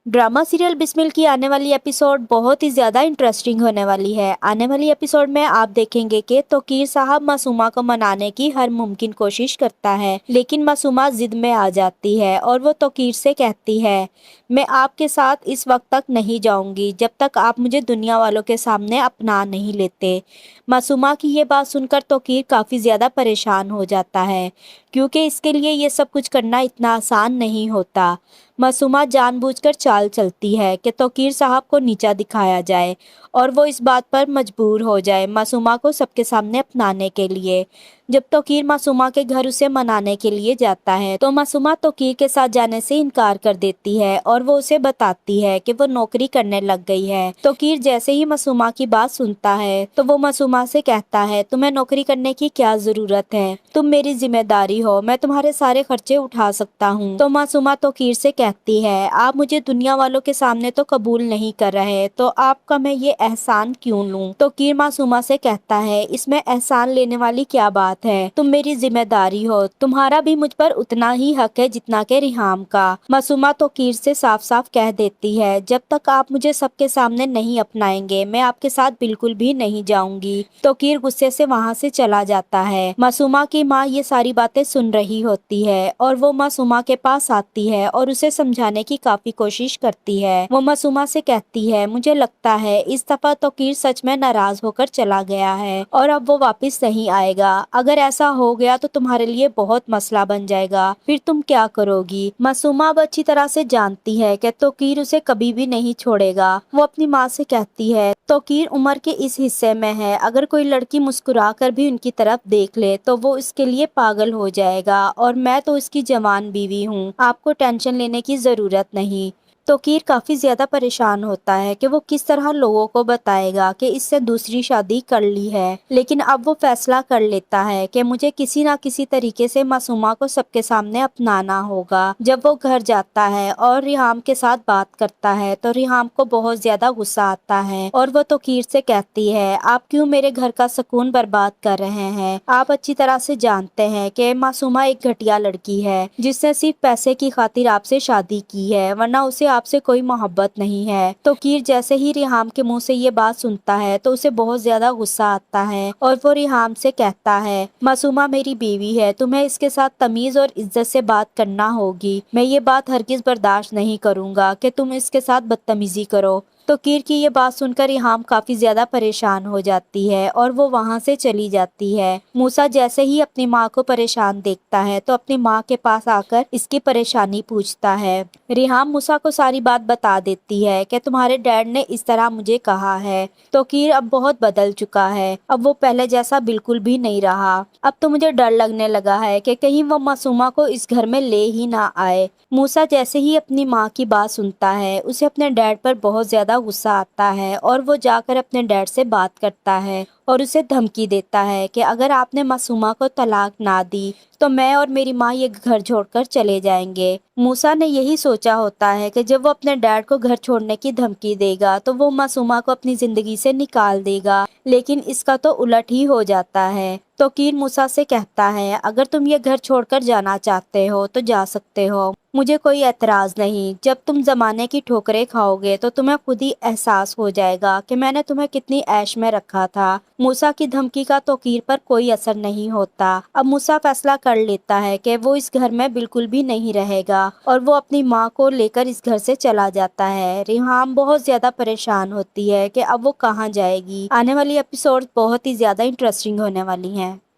Drama serial Bismil की आने वाली एपिसोड बहुत ही ज़्यादा इंटरेस्टिंग होने वाली है। आने वाली एपिसोड में आप देखेंगे कि तौकीर साहब मासूमा को मनाने की हर मुमकिन कोशिश करता है, लेकिन मासूमा जिद में आ जाती है और वो तौकीर से कहती है, मैं आपके साथ इस वक्त तक नहीं जाऊंगी जब तक आप मुझे दुनिया वालों के सामने अपना नहीं लेते। मासूमा की ये बात सुनकर तौकीर काफ़ी ज़्यादा परेशान हो जाता है, क्योंकि इसके लिए ये सब कुछ करना इतना आसान नहीं होता। मासूमा जानबूझकर चाल चलती है कि तौकीर साहब को नीचा दिखाया जाए और वो इस बात पर मजबूर हो जाए मासूमा को सबके सामने अपनाने के लिए। जब तौकीर मासूमा के घर उसे मनाने के लिए जाता है तो मासूमा तौकीर के साथ जाने से इनकार कर देती है और वो उसे बताती है कि वो नौकरी करने लग गई है। तौकीर जैसे ही मासूमा की बात सुनता है तो वो मासूमा से कहता है, तुम्हें नौकरी करने की क्या जरूरत है, तुम मेरी जिम्मेदारी हो, मैं तुम्हारे सारे खर्चे उठा सकता हूँ। तो मासूमा तौकीर से कहती है, आप मुझे दुनिया वालों के सामने तो कबूल नहीं कर रहे तो आपका मैं ये एहसान क्यों लूं। तौकीर मासूमा से कहता है, इसमें एहसान लेने वाली क्या बात है, तुम मेरी जिम्मेदारी हो, तुम्हारा भी मुझ पर उतना ही हक है जितना के रिहाम का। मासूमा तौकीर से साफ साफ कह देती है, जब तक आप मुझे सबके सामने नहीं अपनाएंगे मैं आपके साथ बिल्कुल भी नहीं जाऊंगी। तौकीर गुस्से से वहाँ से चला जाता है। मासूमा की माँ ये सारी बातें सुन रही होती है और वो मासूमा के पास आती है और उसे समझाने की काफी कोशिश करती है। वो मासूमा से कहती है, मुझे लगता है इस दफा तौकीर सच में नाराज होकर चला गया है और अब वो वापस नहीं आएगा। अगर ऐसा हो गया तो तुम्हारे लिए बहुत मसला बन जाएगा, फिर तुम क्या करोगी। मासूमा अब अच्छी तरह से जानती है कि तौकीर उसे कभी भी नहीं छोड़ेगा। वो अपनी माँ से कहती है, तौकीर उम्र के इस हिस्से में है, अगर कोई लड़की मुस्कुरा कर भी उनकी तरफ देख ले तो वो इसके लिए पागल हो जाएगा और मैं तो इसकी जवान बीवी हूँ, आपको टेंशन लेने की जरूरत नहीं। तौकीर काफी ज्यादा परेशान होता है कि वो किस तरह लोगों को बताएगा कि इससे दूसरी शादी कर ली है, लेकिन अब वो फैसला कर लेता है कि मुझे किसी ना किसी तरीके से मासूमा को सबके सामने अपनाना होगा। जब वो घर जाता है और रिहाम के साथ बात करता है तो रिहाम को बहुत ज्यादा गुस्सा आता है और वो तौकीर से कहती है, आप क्यों मेरे घर का सुकून बर्बाद कर रहे हैं। आप अच्छी तरह से जानते हैं कि मासूमा एक घटिया लड़की है जिसने सिर्फ पैसे की खातिर आपसे शादी की है, वरना उसे आपसे कोई मोहब्बत नहीं है। तौकीर जैसे ही रिहाम के मुंह से ये बात सुनता है तो उसे बहुत ज्यादा गुस्सा आता है और वो रिहाम से कहता है, मासूमा मेरी बीवी है, तुम्हें इसके साथ तमीज और इज्जत से बात करना होगी। मैं ये बात हरगिज बर्दाश्त नहीं करूंगा कि तुम इसके साथ बदतमीजी करो। तौकीर की ये बात सुनकर रिहाम काफी ज्यादा परेशान हो जाती है और वो वहाँ से चली जाती है। मूसा जैसे ही अपनी माँ को परेशान देखता है तो अपनी माँ के पास आकर इसकी परेशानी पूछता है। रिहाम मूसा को सारी बात बता देती है कि तुम्हारे डैड ने इस तरह मुझे कहा है। तौकीर अब बहुत बदल चुका है, अब वो पहले जैसा बिल्कुल भी नहीं रहा। अब तो मुझे डर लगने लगा है कि कहीं वो मासूमा को इस घर में ले ही ना आए। मूसा जैसे ही अपनी माँ की बात सुनता है उसे अपने डैड पर बहुत ज्यादा गुस्सा आता है और वो जाकर अपने डैड से बात करता है और उसे धमकी देता है कि अगर आपने मासूमा को तलाक ना दी तो मैं और मेरी माँ ये घर छोड़कर चले जाएंगे। मूसा ने यही सोचा होता है कि जब वो अपने डैड को घर छोड़ने की धमकी देगा तो वो मासूमा को अपनी जिंदगी से निकाल देगा, लेकिन इसका तो उलट ही हो जाता है। तौकीर मूसा से कहता है, अगर तुम ये घर छोड़कर जाना चाहते हो तो जा सकते हो, मुझे कोई एतराज नहीं। जब तुम जमाने की ठोकरें खाओगे तो तुम्हें खुद ही एहसास हो जाएगा कि मैंने तुम्हें कितनी ऐश में रखा था। मूसा की धमकी का तौकीर पर कोई असर नहीं होता। अब मूसा फैसला कर लेता है कि वो इस घर में बिल्कुल भी नहीं रहेगा और वो अपनी माँ को लेकर इस घर से चला जाता है। रिहाम बहुत ज्यादा परेशान होती है कि अब वो कहाँ जाएगी। आने वाली एपिसोड बहुत ही ज्यादा इंटरेस्टिंग होने वाली हैं।